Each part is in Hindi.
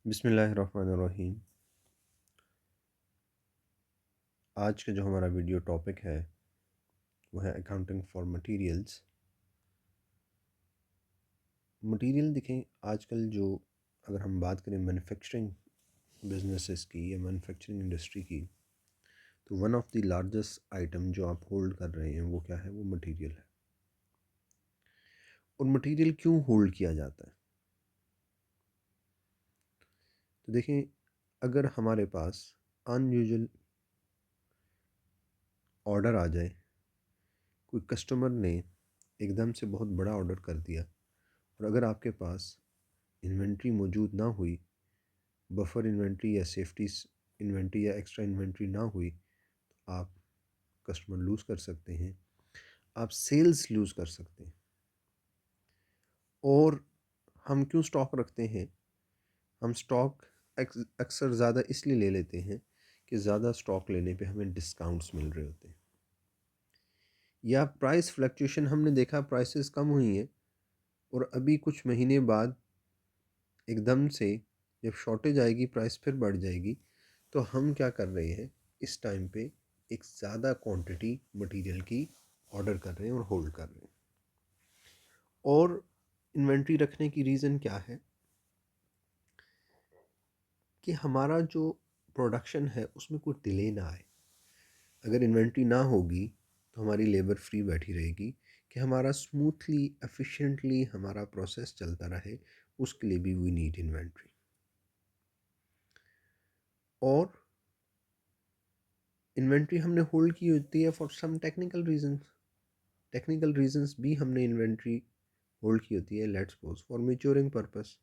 बिस्मिल्लाहिर्रहमानिर्रहीम। आज का जो हमारा वीडियो टॉपिक है वो है अकाउंटिंग फॉर मटेरियल्स। मटेरियल देखें, आजकल जो अगर हम बात करें मैन्युफैक्चरिंग बिजनेसेस की या मैन्युफैक्चरिंग इंडस्ट्री की, तो one of the largest item जो आप होल्ड कर रहे हैं वो क्या है? वो मटेरियल है। और मटेरियल क्यों होल्ड किया जाता है? तो देखें, अगर हमारे पास अनयूजुअल ऑर्डर आ जाए, कोई कस्टमर ने एकदम से बहुत बड़ा ऑर्डर कर दिया, और अगर आपके पास इन्वेंट्री मौजूद ना हुई, बफर इन्वेंट्री या सेफ्टी इन्वेंट्री या एक्स्ट्रा इन्वेंट्री ना हुई, तो आप कस्टमर लूज़ कर सकते हैं, आप सेल्स लूज़ कर सकते हैं। और हम क्यों स्टॉक रखते हैं? हम स्टॉक अक्सर ज़्यादा इसलिए ले लेते हैं कि ज़्यादा स्टॉक लेने पे हमें डिस्काउंट्स मिल रहे होते हैं, या प्राइस फ्लक्चुएशन हमने देखा प्राइसेस कम हुई हैं और अभी कुछ महीने बाद एकदम से जब शॉर्टेज आएगी प्राइस फिर बढ़ जाएगी। तो हम क्या कर रहे हैं, इस टाइम पे एक ज़्यादा क्वांटिटी मटेरियल की ऑर्डर कर रहे हैं और होल्ड कर रहे हैं। और इन्वेंट्री रखने की रीज़न क्या है कि हमारा जो प्रोडक्शन है उसमें कोई डिले ना आए। अगर इन्वेंट्री ना होगी तो हमारी लेबर फ्री बैठी रहेगी कि हमारा स्मूथली एफिशिएंटली हमारा प्रोसेस चलता रहे, उसके लिए भी वी नीड इन्वेंट्री। और इन्वेंट्री हमने होल्ड की होती है फॉर सम टेक्निकल रीजंस भी हमने इन्वेंट्री होल्ड की होती है। Let's suppose for maturing purpose.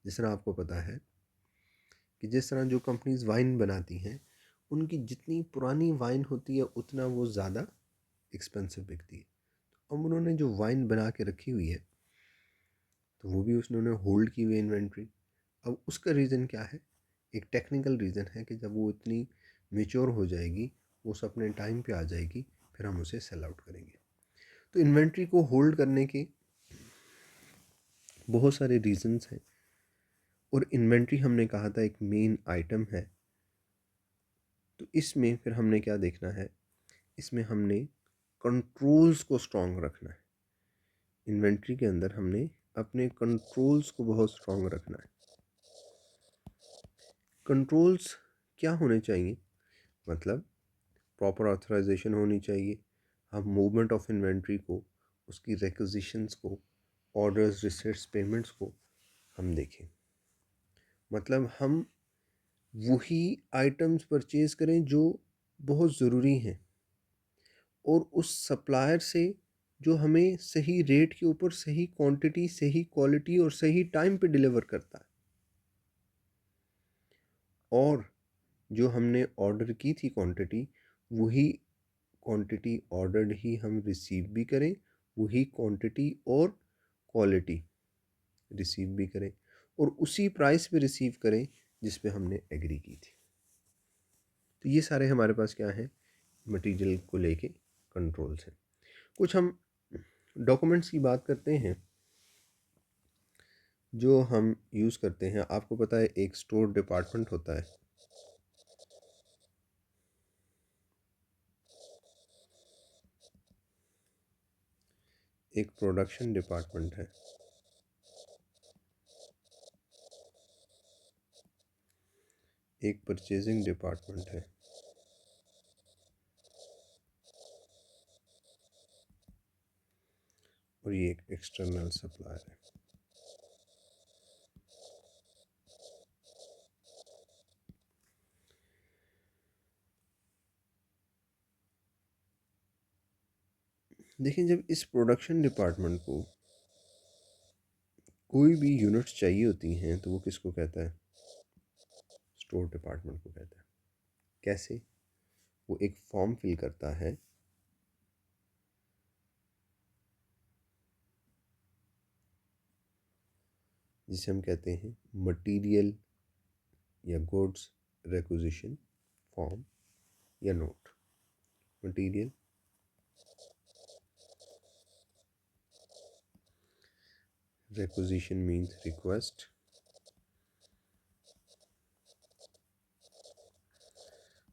जिस तरह आपको पता है कि जिस तरह जो कंपनीज वाइन बनाती हैं, उनकी जितनी पुरानी वाइन होती है उतना वो ज़्यादा एक्सपेंसिव बिकती है। अब उन्होंने जो वाइन बना के रखी हुई है तो वो भी उन्होंने होल्ड की हुई है इन्वेंट्री। अब उसका रीज़न क्या है? एक टेक्निकल रीज़न है कि जब वो इतनी मेच्योर हो जाएगी, वो उस अपने टाइम पे आ जाएगी, फिर हम उसे सेल आउट करेंगे। तो इन्वेंट्री को होल्ड करने के बहुत सारे रीजंस हैं, और इन्वेंट्री हमने कहा था एक मेन आइटम है। तो इसमें फिर हमने क्या देखना है, इसमें हमने कंट्रोल्स को स्ट्रॉन्ग रखना है। इन्वेंट्री के अंदर हमने अपने कंट्रोल्स को बहुत स्ट्रॉन्ग रखना है। कंट्रोल्स क्या होने चाहिए? मतलब प्रॉपर ऑथराइजेशन होनी चाहिए। हम मूवमेंट ऑफ इन्वेंट्री को, उसकी रिक्विजिशंस को, ऑर्डर्स, रिसीट्स, पेमेंट्स को हम देखें। मतलब हम वही आइटम्स परचेज़ करें जो बहुत ज़रूरी हैं, और उस सप्लायर से जो हमें सही रेट के ऊपर सही क्वांटिटी, सही क्वालिटी और सही टाइम पे डिलीवर करता है। और जो हमने ऑर्डर की थी क्वांटिटी, वही क्वांटिटी ऑर्डर्ड ही हम रिसीव भी करें, वही क्वांटिटी और क्वालिटी रिसीव भी करें, और उसी प्राइस पे रिसीव करें जिस पे हमने एग्री की थी। तो ये सारे हमारे पास क्या है, मटेरियल को लेके कंट्रोल्स हैं। कुछ हम डॉक्यूमेंट्स की बात करते हैं जो हम यूज़ करते हैं। आपको पता है एक स्टोर डिपार्टमेंट होता है, एक प्रोडक्शन डिपार्टमेंट है, एक परचेजिंग डिपार्टमेंट है, और ये एक एक्सटर्नल सप्लायर है। देखिए, जब इस प्रोडक्शन डिपार्टमेंट को कोई भी यूनिट्स चाहिए होती हैं तो वो किसको कहता है? स्टोर डिपार्टमेंट को कहता है। कैसे? वो एक फॉर्म फिल करता है, जिसे हम कहते हैं मटेरियल या गुड्स रिक्विजिशन फॉर्म या note. Material requisition means request,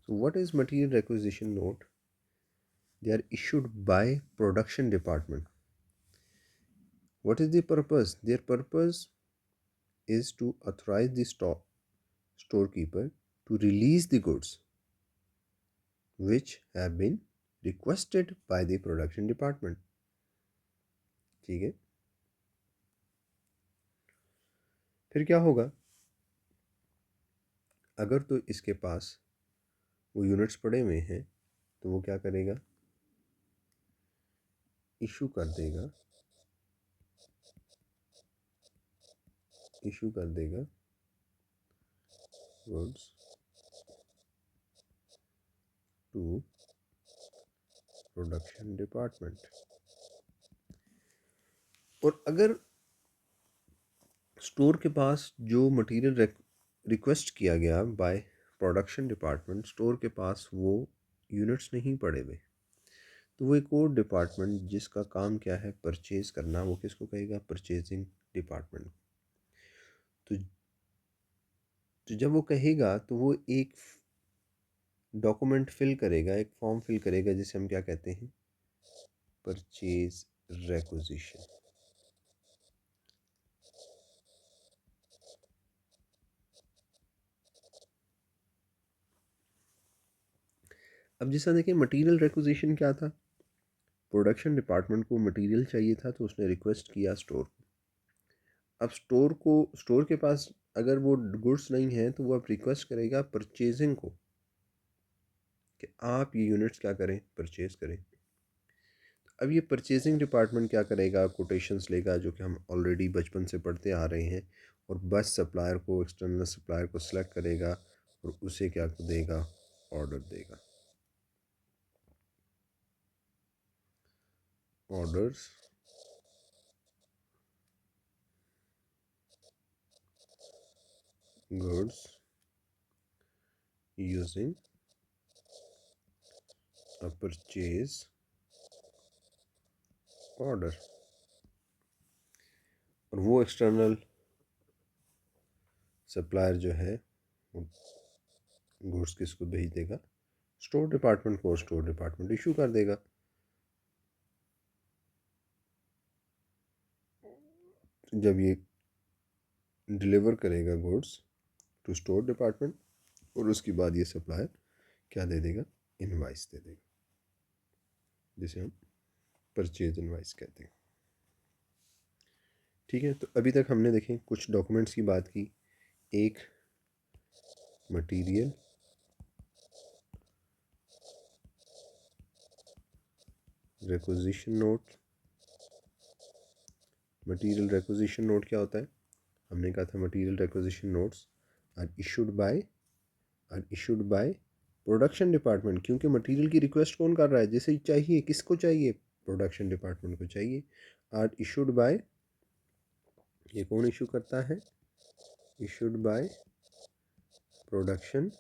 So what is material requisition note? They are issued by production department. What is the purpose? Their purpose is to authorize the storekeeper to release the goods which have been requested by the production department. ठीक है, फिर क्या होगा? अगर तो इसके पास वो यूनिट्स पड़े हुए हैं तो वो क्या करेगा? इशू कर देगा गुड्स टू प्रोडक्शन डिपार्टमेंट। और अगर स्टोर के पास जो मटेरियल रिक्वेस्ट किया गया बाय प्रोडक्शन डिपार्टमेंट, स्टोर के पास वो यूनिट्स नहीं पड़े हुए, तो वो एक और डिपार्टमेंट जिसका काम क्या है परचेज करना, वो किसको कहेगा? Purchasing department. तो जब वो कहेगा तो वो एक डॉक्यूमेंट फिल करेगा, एक फॉर्म फिल करेगा जिसे हम क्या कहते हैं? Purchase requisition. अब जैसा देखिए मटेरियल रिक्विजिशन क्या था? प्रोडक्शन डिपार्टमेंट को मटेरियल चाहिए था तो उसने रिक्वेस्ट किया स्टोर। अब स्टोर के पास अगर वो गुड्स नहीं है तो वो अब रिक्वेस्ट करेगा परचेजिंग को कि आप ये यूनिट्स क्या करें? परचेज करें। अब ये परचेजिंग डिपार्टमेंट क्या करेगा? कोटेशंस लेगा, जो कि हम ऑलरेडी बचपन से पढ़ते आ रहे हैं, और बस सप्लायर को, एक्सटर्नल सप्लायर को सिलेक्ट करेगा और उसे क्या देगा? ऑर्डर देगा। Orders goods using a purchase order. और वो एक्सटर्नल सप्लायर जो है गुड्स किसको भेज देगा? स्टोर डिपार्टमेंट को। स्टोर डिपार्टमेंट इशू कर देगा। जब ये डिलीवर करेगा गुड्स टू स्टोर डिपार्टमेंट, और उसके बाद ये सप्लायर क्या दे देगा? इनवाइस दे देगा, जिसे हम परचेज इनवाइस कहते हैं। ठीक है, तो अभी तक हमने देखें कुछ डॉक्यूमेंट्स की बात की। एक material requisition note. Material requisition note क्या होता है? हमने कहा था material requisition notes are issued by production department, क्योंकि मटेरियल की रिक्वेस्ट कौन कर रहा है? जिसे चाहिए, किसको चाहिए? प्रोडक्शन डिपार्टमेंट को चाहिए। आर इशूड बाय, ये कौन इशू करता है? Issued by production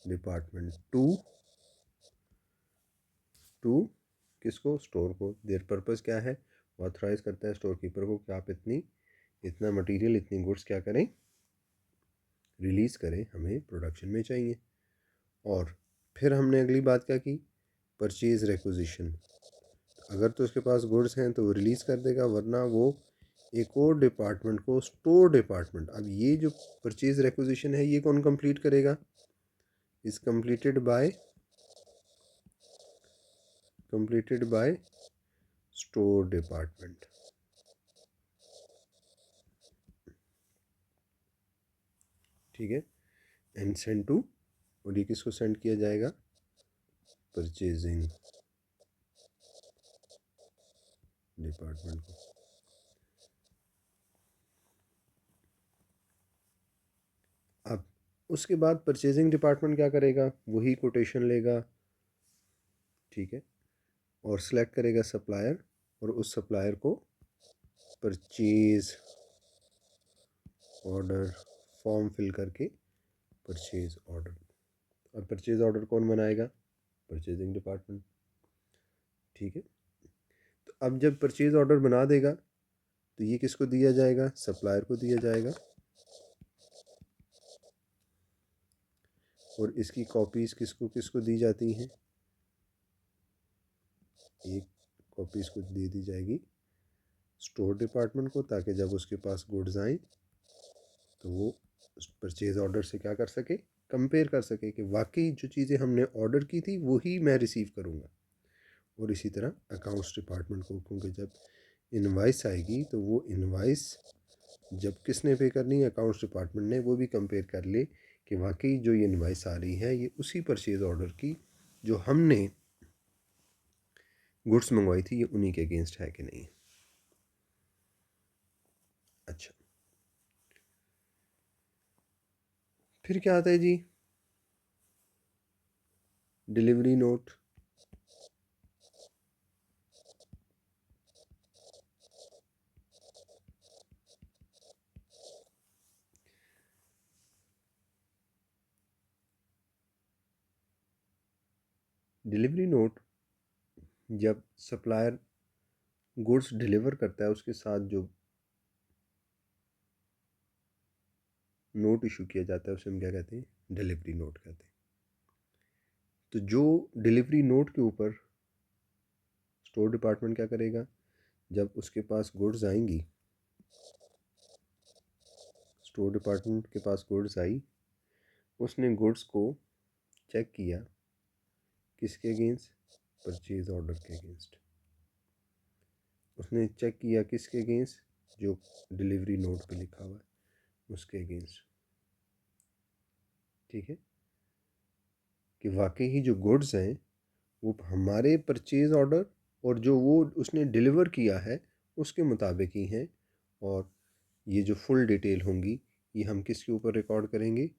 department to किसको? स्टोर को। देयर पर्पस क्या है? ऑथराइज करता है स्टोर कीपर को कि आप इतना मटेरियल, इतनी गुड्स क्या करें? रिलीज़ करें, हमें प्रोडक्शन में चाहिए। और फिर हमने अगली बात क्या की? Purchase requisition. अगर तो उसके पास गुड्स हैं तो वो रिलीज़ कर देगा, वरना वो एक और डिपार्टमेंट को, स्टोर डिपार्टमेंट। अब ये जो परचेज रिक्विजिशन है ये कौन कंप्लीट करेगा? Is completed by store department. ठीक है, एंड सेंड टू, और ये किसको सेंड किया जाएगा? परचेजिंग डिपार्टमेंट को। अब उसके बाद परचेजिंग डिपार्टमेंट क्या करेगा? वही कोटेशन लेगा, ठीक है, और सिलेक्ट करेगा सप्लायर, और उस सप्लायर को परचेज ऑर्डर फॉर्म फिल करके परचेज ऑर्डर। और परचेज ऑर्डर कौन बनाएगा? Purchasing department. ठीक है, तो अब जब परचेज ऑर्डर बना देगा तो ये किसको दिया जाएगा? सप्लायर को दिया जाएगा। और इसकी कॉपीज़ किसको किसको दी जाती हैं? एक कॉपी इसको दे दी जाएगी स्टोर डिपार्टमेंट को, ताकि जब उसके पास गुड्स आएँ तो वो उस परचेज़ ऑर्डर से क्या कर सके, कंपेयर कर सके कि वाकई जो चीज़ें हमने ऑर्डर की थी वही मैं रिसीव करूँगा। और इसी तरह अकाउंट्स डिपार्टमेंट को, क्योंकि जब इनवाइस आएगी तो वो इनवाइस जब किसने पे करनी है, अकाउंट्स डिपार्टमेंट ने, वो भी कंपेयर कर ले कि वाकई जो ये इनवाइस आ रही है ये उसी परचेज़ ऑर्डर की जो हमने गुड्स मंगवाई थी, ये उन्हीं के अगेंस्ट है कि नहीं। अच्छा, फिर क्या आता है जी? Delivery note. डिलीवरी नोट जब सप्लायर गुड्स डिलीवर करता है उसके साथ जो नोट इशू किया जाता है उसे हम क्या कहते हैं? डिलीवरी नोट कहते हैं। तो जो डिलीवरी नोट के ऊपर स्टोर डिपार्टमेंट क्या करेगा, जब उसके पास गुड्स आएंगी, स्टोर डिपार्टमेंट के पास गुड्स आई, उसने गुड्स को चेक किया किसके अगेंस्ट? परचेज ऑर्डर के अगेंस्ट। उसने चेक किया किसके अगेंस्ट? जो डिलीवरी नोट पे लिखा हुआ है उसके अगेंस्ट। ठीक है, कि वाकई ही जो गुड्स हैं वो हमारे परचेज ऑर्डर और जो वो उसने डिलीवर किया है उसके मुताबिक ही हैं। और ये जो फुल डिटेल होंगी ये हम किसके ऊपर रिकॉर्ड करेंगे?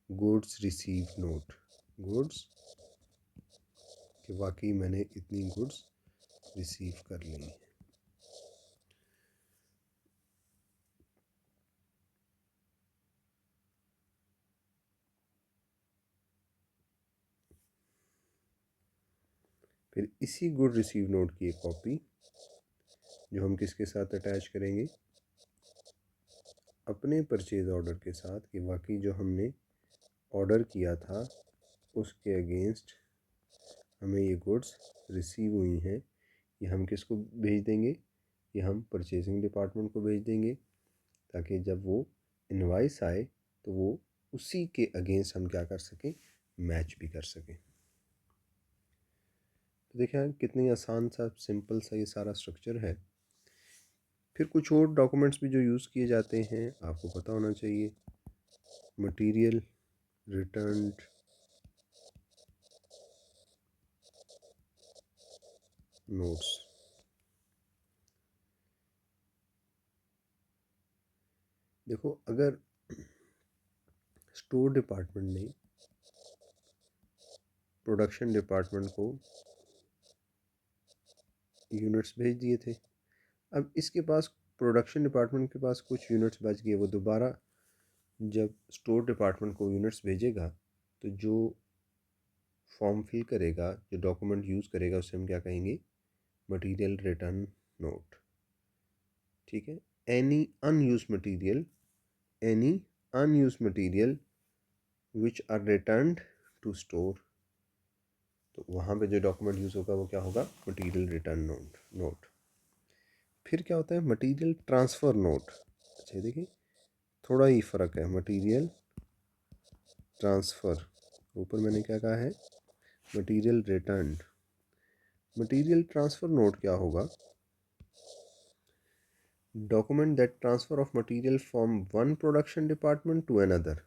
Goods receive note. गुड्स, कि वाकई मैंने इतनी गुड्स रिसीव कर ली हैं। फिर इसी गुड रिसीव नोट की एक कॉपी जो हम किसके साथ अटैच करेंगे? अपने परचेज ऑर्डर के साथ, कि वाकई जो हमने ऑर्डर किया था उसके अगेंस्ट हमें ये गुड्स रिसीव हुई हैं। ये हम किसको भेज देंगे? ये हम परचेजिंग डिपार्टमेंट को भेज देंगे, ताकि जब वो इनवाइस आए तो वो उसी के अगेंस्ट हम क्या कर सकें? मैच भी कर सकें। तो देखिए कितनी आसान सा सिंपल सा ये सारा स्ट्रक्चर है। फिर कुछ और डॉक्यूमेंट्स भी जो यूज़ किए जाते हैं आपको पता होना चाहिए। Material return notes. देखो, अगर स्टोर डिपार्टमेंट ने प्रोडक्शन डिपार्टमेंट को यूनिट्स भेज दिए थे, अब इसके पास प्रोडक्शन डिपार्टमेंट के पास कुछ यूनिट्स बच गए, वो दोबारा जब स्टोर डिपार्टमेंट को यूनिट्स भेजेगा तो जो फॉर्म फिल करेगा, जो डॉक्यूमेंट यूज़ करेगा उसे हम क्या कहेंगे? Material return note. ठीक है, any unused material, any unused material which are returned to store, तो वहाँ पे जो डॉक्यूमेंट यूज़ होगा वो क्या होगा? Material return note. फिर क्या होता है? Material transfer note. अच्छा देखिए थोड़ा ही फ़र्क है। मटेरियल ट्रांसफ़र, ऊपर मैंने क्या कहा है? Material return. Material transfer note क्या होगा? Document that transfer of material from one production department to another.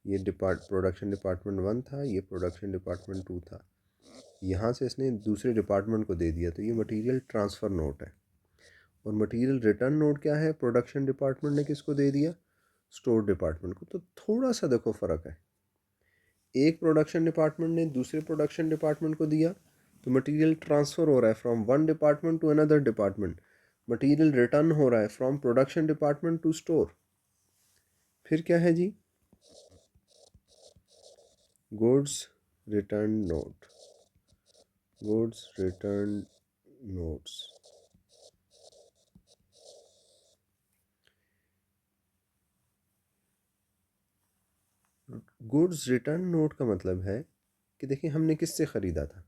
ये प्रोडक्शन डिपार्टमेंट 1 था, ये प्रोडक्शन डिपार्टमेंट 2 था, यहाँ से इसने दूसरे डिपार्टमेंट को दे दिया, तो ये मटेरियल ट्रांसफ़र नोट है। और मटेरियल रिटर्न नोट क्या है? प्रोडक्शन डिपार्टमेंट ने किसको दे दिया? स्टोर डिपार्टमेंट को। तो थोड़ा सा देखो फ़र्क है, एक प्रोडक्शन डिपार्टमेंट ने दूसरे प्रोडक्शन डिपार्टमेंट को दिया तो मटेरियल ट्रांसफ़र हो रहा है from one department to another department. Material return हो रहा है from production department to store. फिर क्या है जी? Goods return note. Goods return notes. Goods return note का मतलब है कि देखिए हमने किससे ख़रीदा था,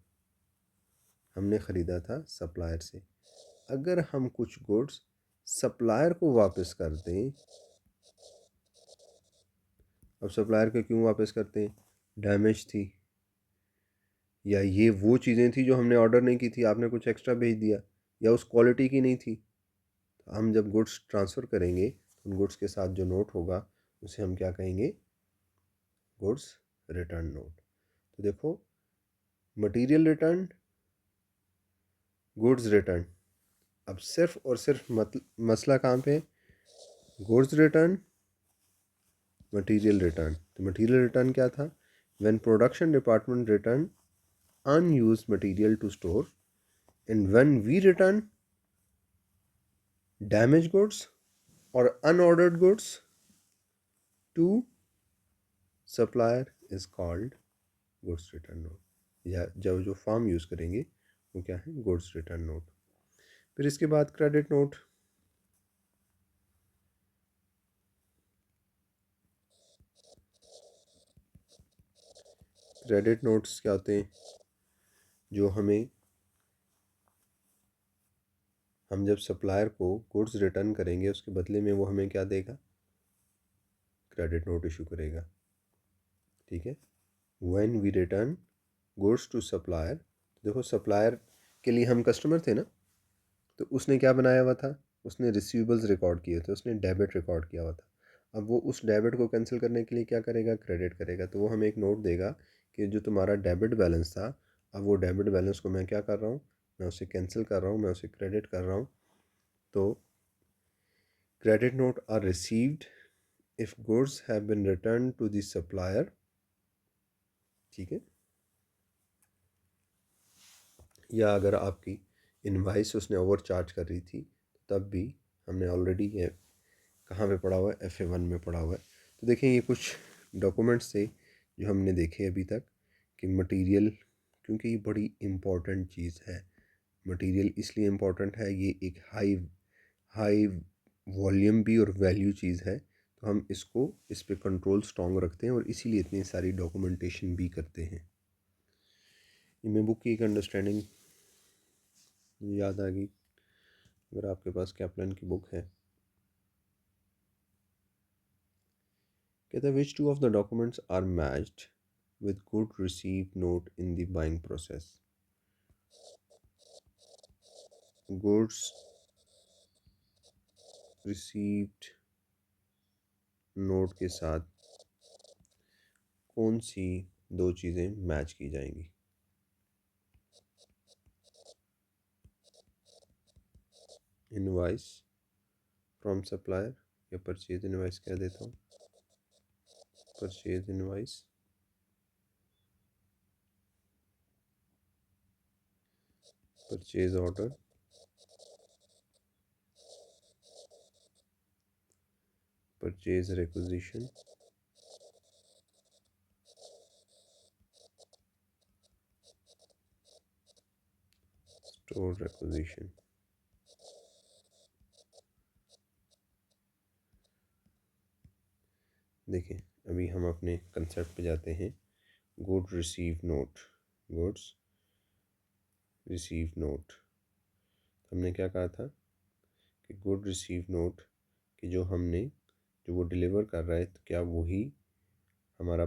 हमने ख़रीदा था सप्लायर से। अगर हम कुछ गुड्स सप्लायर को वापस कर दें, अब सप्लायर को क्यों वापस करते हैं, डैमेज थी या ये वो चीज़ें थी जो हमने ऑर्डर नहीं की थी, आपने कुछ एक्स्ट्रा भेज दिया, या उस क्वालिटी की नहीं थी। तो हम जब गुड्स ट्रांसफ़र करेंगे तो उन गुड्स के साथ जो नोट होगा उसे हम क्या कहेंगे, गुड्स रिटर्न नोट। तो देखो, मटेरियल रिटर्न, गुड्स रिटर्न। अब सिर्फ और सिर्फ मसला कहाँ पे, गुड्स रिटर्न, मटेरियल रिटर्न। तो मटेरियल रिटर्न क्या था, when production department return unused material to store, and when we return damaged goods or unordered goods to supplier is called goods return note। या जब जो फॉर्म यूज़ करेंगे वो क्या है, गुड्स रिटर्न नोट। फिर इसके बाद क्रेडिट नोट। क्रेडिट नोट्स क्या होते हैं, जो हम जब सप्लायर को गुड्स रिटर्न करेंगे उसके बदले में वो हमें क्या देगा, क्रेडिट नोट इशू करेगा। ठीक है, when we return goods to supplier. देखो, सप्लायर के लिए हम कस्टमर थे ना, तो उसने क्या बनाया हुआ था, उसने रिसीवेबल्स रिकॉर्ड किए थे, उसने डेबिट रिकॉर्ड किया हुआ था। अब वो उस डेबिट को कैंसिल करने के लिए क्या करेगा, क्रेडिट करेगा। तो वो हमें एक नोट देगा कि जो तुम्हारा डेबिट बैलेंस था, अब वो डेबिट बैलेंस को मैं क्या कर रहा हूँ, मैं उसे कैंसिल कर रहा हूँ, मैं उसे क्रेडिट कर रहा हूँ। तो credit note are received if goods have been returned to the supplier. ठीक है, या अगर आपकी इनवाइस उसने ओवर चार्ज कर रही थी तब भी, हमने ऑलरेडी ये कहाँ पे पढ़ा हुआ है, FA1 में पढ़ा हुआ है। तो देखें, ये कुछ डॉक्यूमेंट्स थे जो हमने देखे अभी तक कि मटेरियल, क्योंकि ये बड़ी इम्पॉर्टेंट चीज़ है। मटेरियल इसलिए इम्पॉर्टेंट है, ये एक हाई हाई वॉल्यूम भी और वैल्यू चीज़ है, तो हम इस पे कंट्रोल स्ट्रॉन्ग रखते हैं और इसीलिए इतनी सारी डॉक्यूमेंटेशन भी करते हैं। ये मैं बुक की एक अंडरस्टैंडिंग याद आ गई, अगर आपके पास कैप्लन की बुक है। कहता है, which two of the documents are matched with good received note in the buying process। goods received note के साथ कौन सी दो चीज़ें मैच की जाएंगी। इनवाइस फ्रॉम सप्लायर, या परचेज इनवाइस कह देता हूँ, purchase invoice, purchase order, purchase requisition, store requisition. देखिए, अभी हम अपने कंसेप्ट पे जाते हैं। Good receive note, goods receive note. हमने क्या कहा था कि गुड रिसीव नोट कि जो वो डिलीवर कर रहा है, तो क्या वही हमारा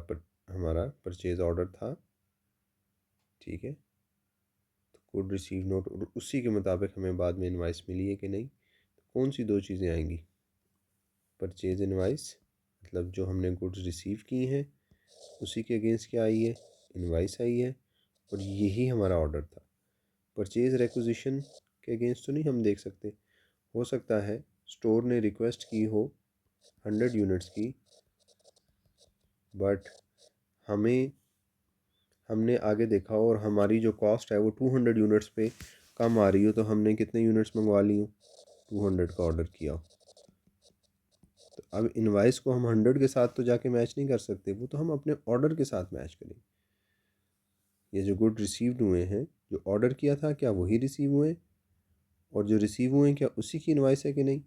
परचेज ऑर्डर था। ठीक है, तो गुड रिसीव नोट और उसी के मुताबिक हमें बाद में इनवाइस मिली है कि नहीं। तो कौन सी दो चीज़ें आएंगी, परचेज इनवाइस, मतलब जो हमने गुड्स रिसीव की हैं उसी के अगेंस्ट क्या आई है, इनवाइस आई है, और यही हमारा ऑर्डर था। परचेज रिक्विजिशन के अगेंस्ट तो नहीं हम देख सकते, हो सकता है स्टोर ने रिक्वेस्ट की हो 100 यूनिट्स की, बट हमने आगे देखा और हमारी जो कॉस्ट है वो 200 यूनिट्स पे कम आ रही हो, तो हमने कितने यूनिट्स मंगवा ली हो, 200 का ऑर्डर किया हो। तो अब इनवाइस को हम 100 के साथ तो जाके मैच नहीं कर सकते, वो तो हम अपने ऑर्डर के साथ मैच करेंगे। ये जो गुड रिसीव्ड हुए हैं, जो ऑर्डर किया था क्या वही रिसीव हुए, और जो रिसीव हुए क्या उसी की इनवाइस है कि नहीं।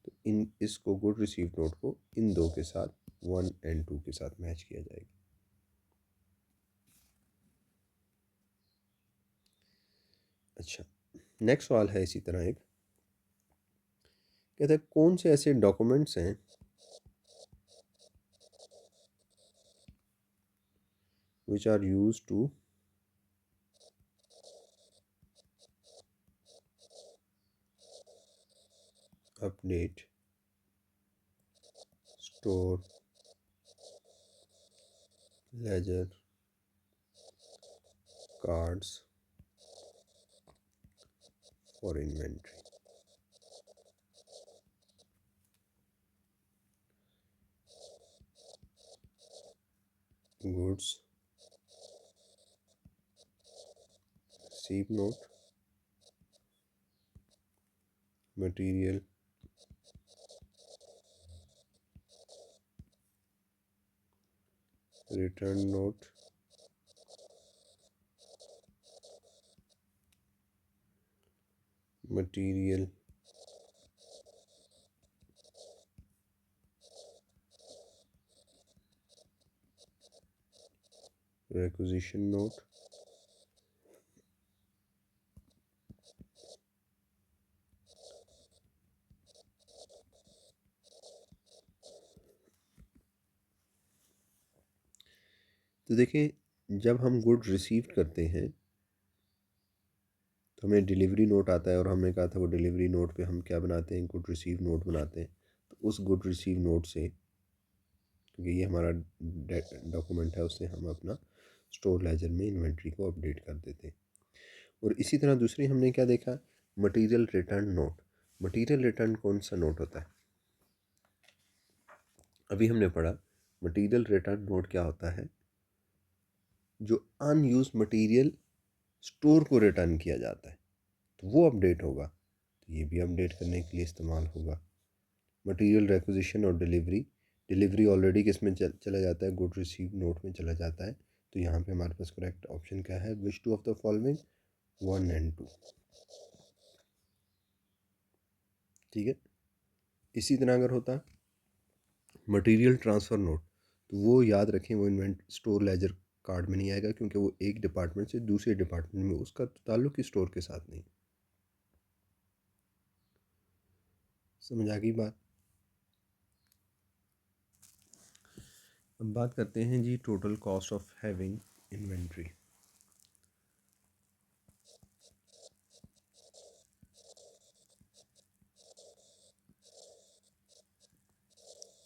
तो इसको गुड रिसीव्ड नोट को इन दो के साथ 1 एंड 2 के साथ मैच किया जाएगा। अच्छा, नेक्स्ट सवाल है इसी तरह एक, कहते हैं कौन से ऐसे डॉक्यूमेंट्स हैं which are used to update store ledger cards for inventory. Goods receive note, material return note, material requisition note, तो देखिए जब हम गुड रिसीव करते हैं तो हमें डिलीवरी नोट आता है, और हमने कहा था वो डिलीवरी नोट पे हम क्या बनाते हैं, गुड रिसीव नोट बनाते हैं। तो उस गुड रिसीव नोट से, क्योंकि ये हमारा डॉक्यूमेंट है, उससे हम अपना स्टोर लेजर में इन्वेंट्री को अपडेट कर देते हैं। और इसी तरह दूसरी हमने क्या देखा, material return note. Material return कौन सा नोट होता है, अभी हमने पढ़ा। मटेरियल रिटर्न नोट क्या होता है, जो अनयूज मटेरियल स्टोर को रिटर्न किया जाता है, तो वो अपडेट होगा, तो ये भी अपडेट करने के लिए इस्तेमाल होगा। मटेरियल रिक्विजिशन और डिलीवरी, डिलीवरी ऑलरेडी किस में चला जाता है, गुड रिसीव नोट में चला जाता है। तो यहाँ पे हमारे पास करेक्ट ऑप्शन क्या है, which two of the following, 1 and 2। ठीक है। इसी तरह अगर होता मटेरियल ट्रांसफ़र नोट, तो वो याद रखें, वो इन्वेंट स्टोर लेजर कार्ड में नहीं आएगा, क्योंकि वो एक डिपार्टमेंट से दूसरे डिपार्टमेंट में, उसका ताल्लुक ही स्टोर के साथ नहीं। समझ आ गई बात। अब बात करते हैं जी total cost of having inventory.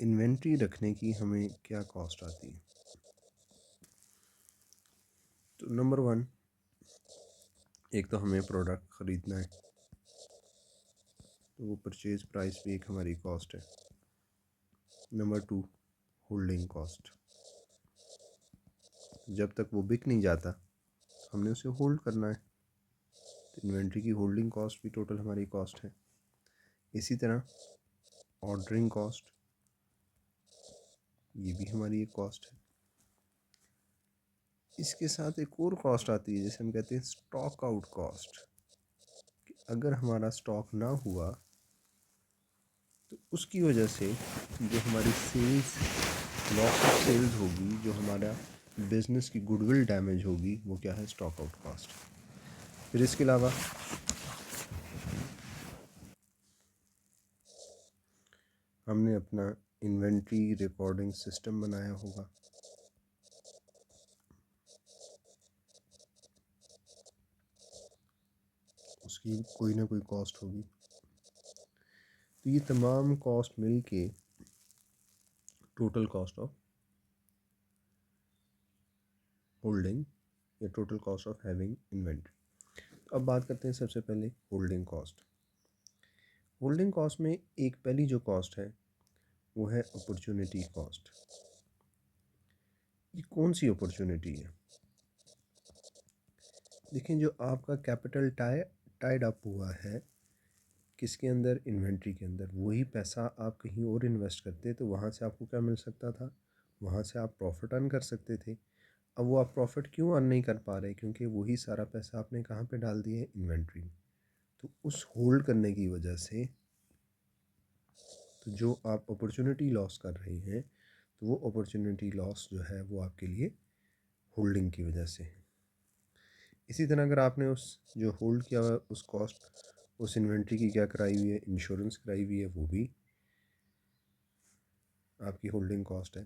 Inventory रखने की हमें क्या कॉस्ट आती है, तो नंबर 1, एक तो हमें प्रोडक्ट ख़रीदना है, तो वो परचेज़ प्राइस भी एक हमारी कॉस्ट है। नंबर 2, होल्डिंग कॉस्ट, जब तक वो बिक नहीं जाता हमने उसे होल्ड करना है, तो इन्वेंट्री की होल्डिंग कॉस्ट भी टोटल हमारी कॉस्ट है। इसी तरह ऑर्डरिंग कॉस्ट, ये भी हमारी एक कॉस्ट है। इसके साथ एक और कॉस्ट आती है, जिसे हम कहते हैं स्टॉक आउट कॉस्ट। अगर हमारा स्टॉक ना हुआ तो उसकी वजह से जो हमारी सेल्स, लॉस ऑफ सेल्स होगी, जो हमारा बिजनेस की गुडविल डैमेज होगी, वो क्या है, स्टॉक आउट कॉस्ट। फिर इसके अलावा हमने अपना इन्वेंट्री रिकॉर्डिंग सिस्टम बनाया होगा, उसकी कोई ना कोई कॉस्ट होगी। तो ये तमाम कॉस्ट मिल के टोटल कॉस्ट ऑफ होल्डिंग या total cost of having inventory. अब बात करते हैं सबसे पहले होल्डिंग कॉस्ट। होल्डिंग कॉस्ट में एक पहली जो कॉस्ट है वो है अपॉर्चुनिटी कॉस्ट। ये कौन सी अपॉर्चुनिटी है, देखिए जो आपका कैपिटल टाइड अप हुआ है किसके अंदर, इन्वेंट्री के अंदर, वही पैसा आप कहीं और इन्वेस्ट करते तो वहाँ से आपको क्या मिल सकता था, वहाँ से आप प्रॉफिट अर्न कर सकते थे। अब वो आप प्रॉफिट क्यों अर्न नहीं कर पा रहे, क्योंकि वही सारा पैसा आपने कहाँ पे डाल दिया है, इन्वेंट्री में। तो उस होल्ड करने की वजह से, तो जो आप अपॉर्चुनिटी लॉस कर रहे हैं, तो वो अपॉर्चुनिटी लॉस जो है वो आपके लिए होल्डिंग की वजह से है। इसी तरह अगर आपने उस जो होल्ड किया हुआ उस कॉस्ट उस इन्वेंट्री की क्या कराई हुई है, इंश्योरेंस कराई हुई है, वो भी आपकी होल्डिंग कॉस्ट है।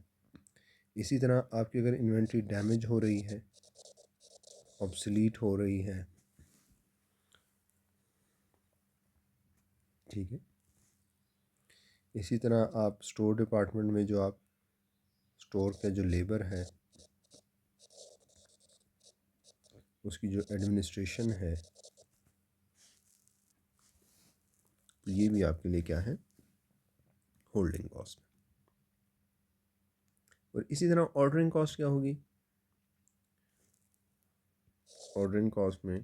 इसी तरह आपकी अगर इन्वेंट्री डैमेज हो रही है, ऑब्सलीट हो रही है, ठीक है, इसी तरह आप स्टोर डिपार्टमेंट में जो आप स्टोर का जो लेबर है उसकी जो एडमिनिस्ट्रेशन है, तो ये भी आपके लिए क्या है, होल्डिंग कॉस्ट। और इसी तरह ऑर्डरिंग कॉस्ट क्या होगी, ऑर्डरिंग कॉस्ट में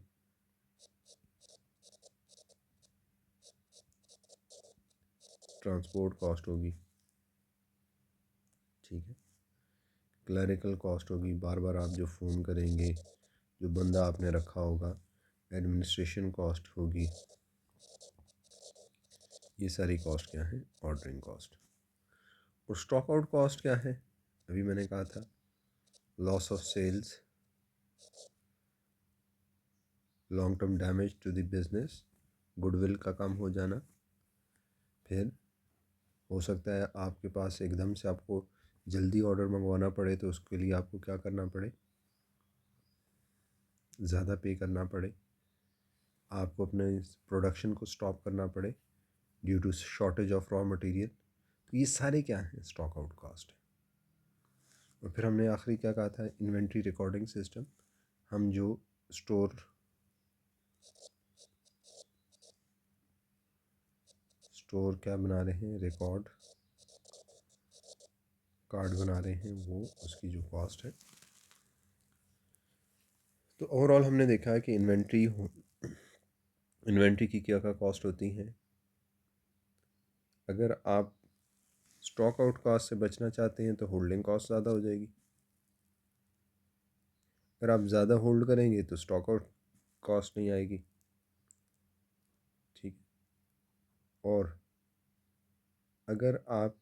ट्रांसपोर्ट कॉस्ट होगी, ठीक है, क्लरिकल कॉस्ट होगी, बार बार आप जो फ़ोन करेंगे, जो बंदा आपने रखा होगा, एडमिनिस्ट्रेशन कॉस्ट होगी, ये सारी कॉस्ट क्या है, ऑर्डरिंग कॉस्ट। और स्टॉक आउट कॉस्ट क्या है, अभी मैंने कहा था loss of sales, long term damage to the business, goodwill का कम हो जाना। फिर हो सकता है आपके पास एकदम से आपको जल्दी ऑर्डर मंगवाना पड़े, तो उसके लिए आपको क्या करना पड़े, ज़्यादा पे करना पड़े, आपको अपने प्रोडक्शन को स्टॉप करना पड़े due to shortage of raw material. तो ये सारे क्या हैं, स्टॉक आउट कॉस्ट है। और फिर हमने आखिरी क्या कहा था, इन्वेंट्री रिकॉर्डिंग सिस्टम। हम जो स्टोर क्या बना रहे हैं, रिकॉर्ड कार्ड बना रहे हैं, वो उसकी जो कॉस्ट है। तो ओवरऑल हमने देखा है कि इन्वेंट्री की क्या क्या कॉस्ट होती हैं। अगर आप स्टॉक आउट कॉस्ट से बचना चाहते हैं तो होल्डिंग कॉस्ट ज़्यादा हो जाएगी। अगर आप ज़्यादा होल्ड करेंगे तो स्टॉक आउट कॉस्ट नहीं आएगी, ठीक। और अगर आप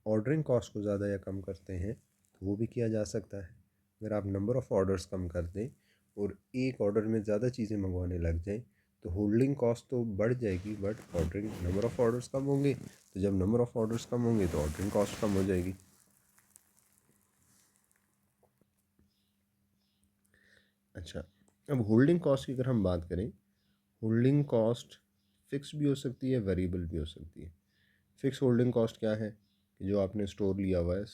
ऑर्डरिंग कॉस्ट को ज़्यादा या कम करते हैं तो वो भी किया जा सकता है। अगर आप नंबर ऑफ़ ऑर्डर्स कम कर दें और एक ऑर्डर में ज़्यादा चीज़ें मंगवाने लग जाएं तो होल्डिंग कॉस्ट तो बढ़ जाएगी, but ordering number of orders कम होंगे, तो जब नंबर ऑफ़ ऑर्डर्स कम होंगे तो ऑर्डरिंग कॉस्ट कम हो जाएगी। अच्छा, अब होल्डिंग कॉस्ट की अगर हम बात करें, होल्डिंग कॉस्ट फ़िक्स भी हो सकती है, वेरिएबल भी हो सकती है। फ़िक्स होल्डिंग कॉस्ट क्या है कि जो आपने स्टोर लिया हुआ है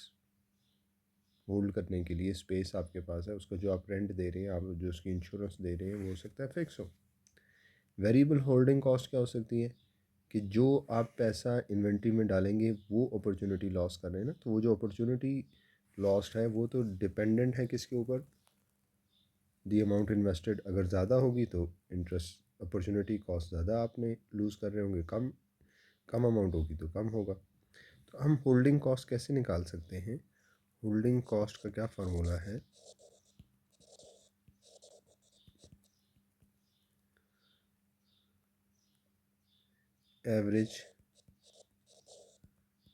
होल्ड करने के लिए, स्पेस आपके पास है, उसका जो आप रेंट दे रहे हैं, आप जो उसकी इंश्योरेंस दे रहे हैं, वो हो सकता है फिक्स हो। वेरिएबल होल्डिंग कॉस्ट क्या हो सकती है कि जो आप पैसा इन्वेंट्री में डालेंगे वो अपॉर्चुनिटी लॉस कर रहे हैं ना, तो वो जो अपॉर्चुनिटी लॉस्ट है वो तो डिपेंडेंट है किसके ऊपर, दी अमाउंट इन्वेस्टेड अगर ज़्यादा होगी तो इंटरेस्ट अपॉर्चुनिटी कॉस्ट ज़्यादा आपने लूज़ कर रहे होंगे, कम कम अमाउंट होगी तो कम होगा। तो हम होल्डिंग कॉस्ट कैसे निकाल सकते हैं, होल्डिंग कॉस्ट का क्या फार्मूला है, average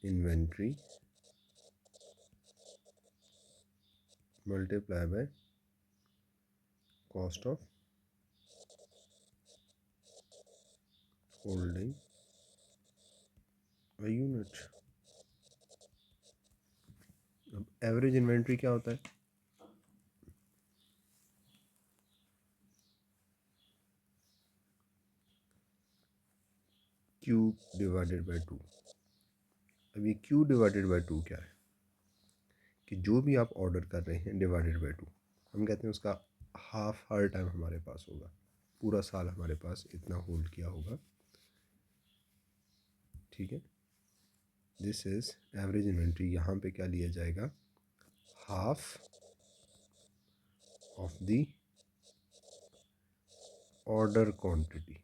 inventory multiply by cost of holding a unit. अब एवरेज इन्वेंट्री क्या होता है, क्यू डिवाइडेड बाय टू। अब ये क्यू डिवाइडेड बाय टू क्या है कि जो भी आप ऑर्डर कर रहे हैं डिवाइडेड बाय टू, हम कहते हैं उसका हाफ हर टाइम हमारे पास होगा, पूरा साल हमारे पास इतना होल्ड किया होगा, ठीक है। This is average inventory. यहाँ पे क्या लिया जाएगा, half of the order quantity.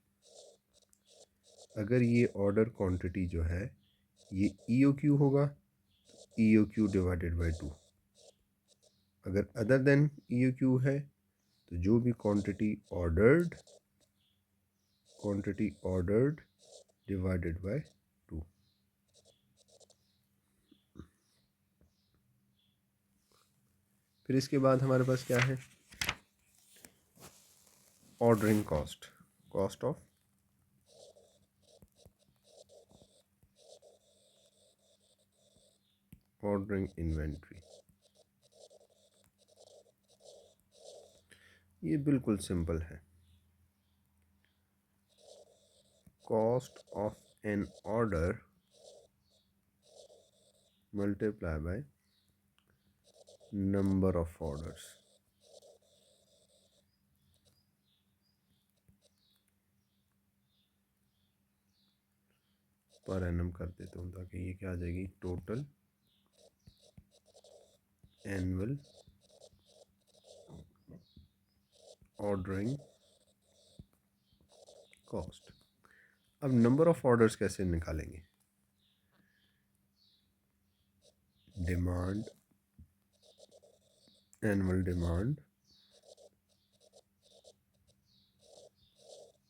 अगर ये ऑर्डर क्वांटिटी जो है ये ई ओ क्यू होगा, E O Q divided by two. अगर other than E O Q है तो जो भी quantity ordered divided by two. फिर इसके बाद हमारे पास क्या है, ordering cost, cost of ordering inventory. ये बिल्कुल सिंपल है, cost of an order multiply by number of orders. Per annum कर देता हूँ ताकि ये क्या आ जाएगी, टोटल एनुअल ऑर्डरिंग कॉस्ट। अब नंबर ऑफ ऑर्डर्स कैसे निकालेंगे, demand, annual demand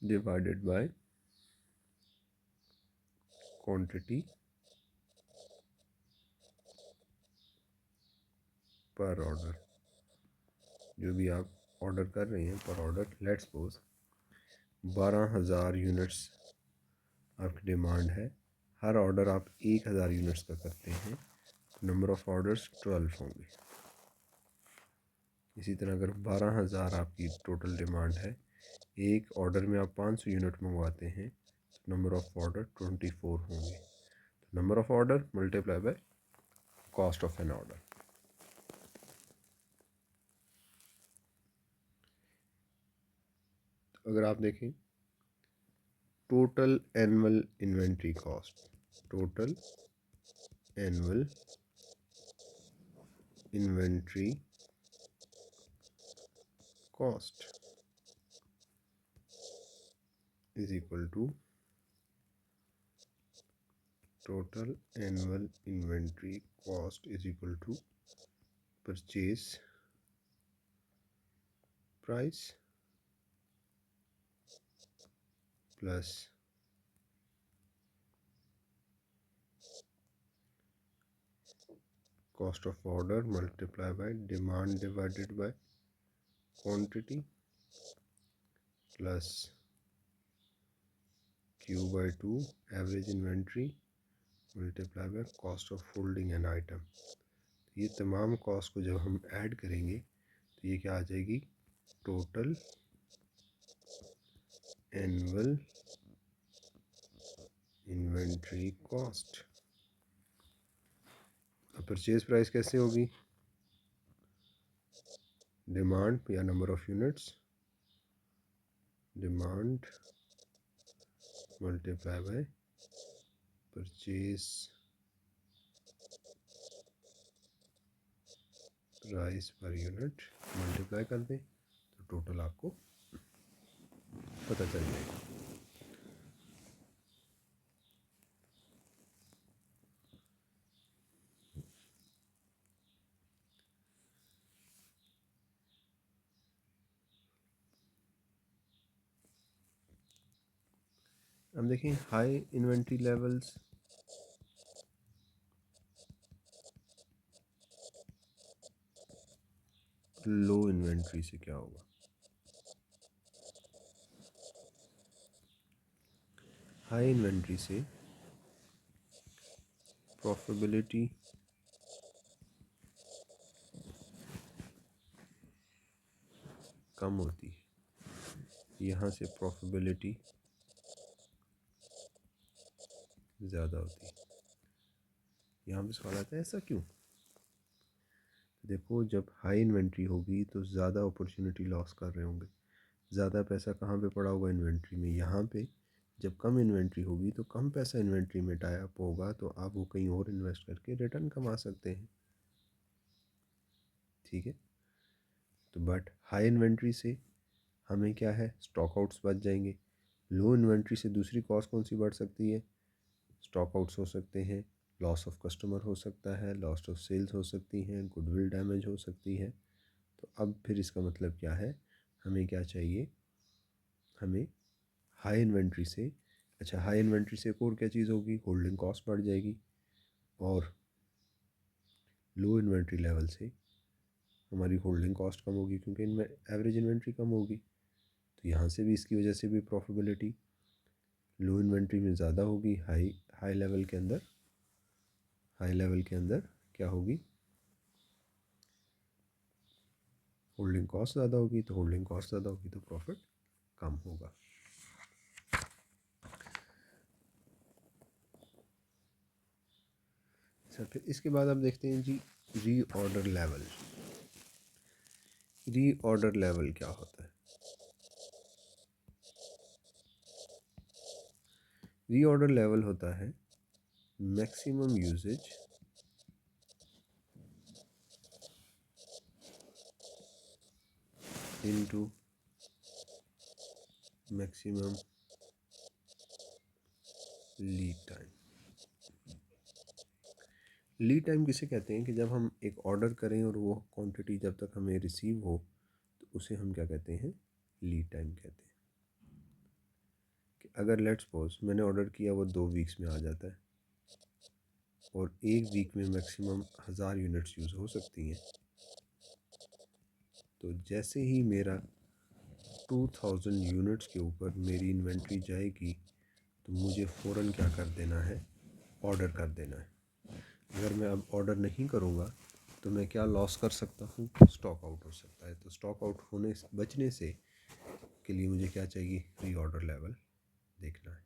divided by quantity पर ऑर्डर। जो भी आप ऑर्डर कर रहे हैं पर ऑर्डर, लेट्स सपोज 12,000 यूनिट्स आपकी डिमांड है, हर ऑर्डर आप 1,000 यूनिट्स का करते हैं, नंबर ऑफ ऑर्डर्स 12 होंगे। इसी तरह अगर 12,000 आपकी टोटल डिमांड है, एक ऑर्डर में आप 500 यूनिट मंगवाते हैं, तो नंबर ऑफ ऑर्डर 24 होंगे। तो number of order multiply by cost of an order. तो अगर आप देखें total annual inventory cost, total annual inventory cost is equal to total annual inventory cost is equal to purchase price plus cost of order multiplied by demand divided by quantity plus Q by 2 average inventory multiplied by cost of holding an item। ये तमाम कॉस्ट को जब हम ऐड करेंगे तो ये क्या आ जाएगी, टोटल एनुअल इन्वेंट्री कॉस्ट। अब परचेज प्राइस कैसे होगी, डिमांड या number of units, demand multiply by purchase price per unit, multiply कर दें तो टोटल आपको पता चल जाएगा। अब देखिए हाई इन्वेंट्री लेवल्स, लो इन्वेंट्री से क्या होगा, हाई इन्वेंट्री से प्रॉफिटेबिलिटी कम होती है, यहाँ से प्रॉफिटेबिलिटी ज़्यादा होती है। यहाँ पे सवाल आता है ऐसा क्यों, देखो जब हाई इन्वेंट्री होगी तो ज़्यादा अपॉर्चुनिटी लॉस कर रहे होंगे, ज़्यादा पैसा कहाँ पे पड़ा होगा, इन्वेंट्री में। यहाँ पे जब कम इन्वेंट्री होगी तो कम पैसा इन्वेंट्री में टाई अप होगा, तो आप वो कहीं और इन्वेस्ट करके रिटर्न कमा सकते हैं, ठीक है। तो बट हाई इन्वेंट्री से हमें क्या है, स्टॉक आउट्स बच जाएंगे। लो इन्वेंट्री से दूसरी कॉस्ट कौन सी बढ़ सकती है, स्टॉक आउट्स हो सकते हैं, लॉस ऑफ कस्टमर हो सकता है, लॉस ऑफ सेल्स हो सकती हैं, गुडविल डैमेज हो सकती है। तो अब फिर इसका मतलब क्या है, हमें क्या चाहिए, हमें हाई इन्वेंट्री से, अच्छा हाई इन्वेंट्री से एक और क्या चीज़ होगी, होल्डिंग कॉस्ट बढ़ जाएगी। और लो इन्वेंट्री लेवल से हमारी होल्डिंग कॉस्ट कम होगी क्योंकि इनमें एवरेज इन्वेंट्री कम होगी। तो यहाँ से भी इसकी वजह से भी प्रॉफिटेबिलिटी लो इन्वेंट्री में ज़्यादा होगी, हाई लेवल के अंदर क्या होगी, होल्डिंग कॉस्ट ज़्यादा होगी। तो होल्डिंग कॉस्ट ज़्यादा होगी तो प्रॉफिट कम होगा। अच्छा, फिर इसके बाद आप देखते हैं जी रीऑर्डर लेवल। रीऑर्डर लेवल क्या होता है? रीऑर्डर लेवल होता है maximum usage into maximum lead time. Lead time किसे कहते हैं कि जब हम एक ऑर्डर करें और वो क्वांटिटी जब तक हमें रिसीव हो तो उसे हम क्या कहते हैं, लीड टाइम कहते हैं। कि अगर लेट्स सपोज मैंने ऑर्डर किया वो 2 वीक्स में आ जाता है और 1 वीक में मैक्सिमम 1000 यूनिट्स यूज़ हो सकती हैं, तो जैसे ही मेरा 2000 यूनिट्स के ऊपर मेरी इन्वेंट्री जाएगी तो मुझे फ़ौरन क्या कर देना है, ऑर्डर कर देना है। अगर मैं अब ऑर्डर नहीं करूँगा तो मैं क्या लॉस कर सकता हूँ, स्टॉक आउट हो सकता है। तो स्टॉक आउट होने बचने से के लिए मुझे क्या चाहिए, री ऑर्डर लेवल देखना है।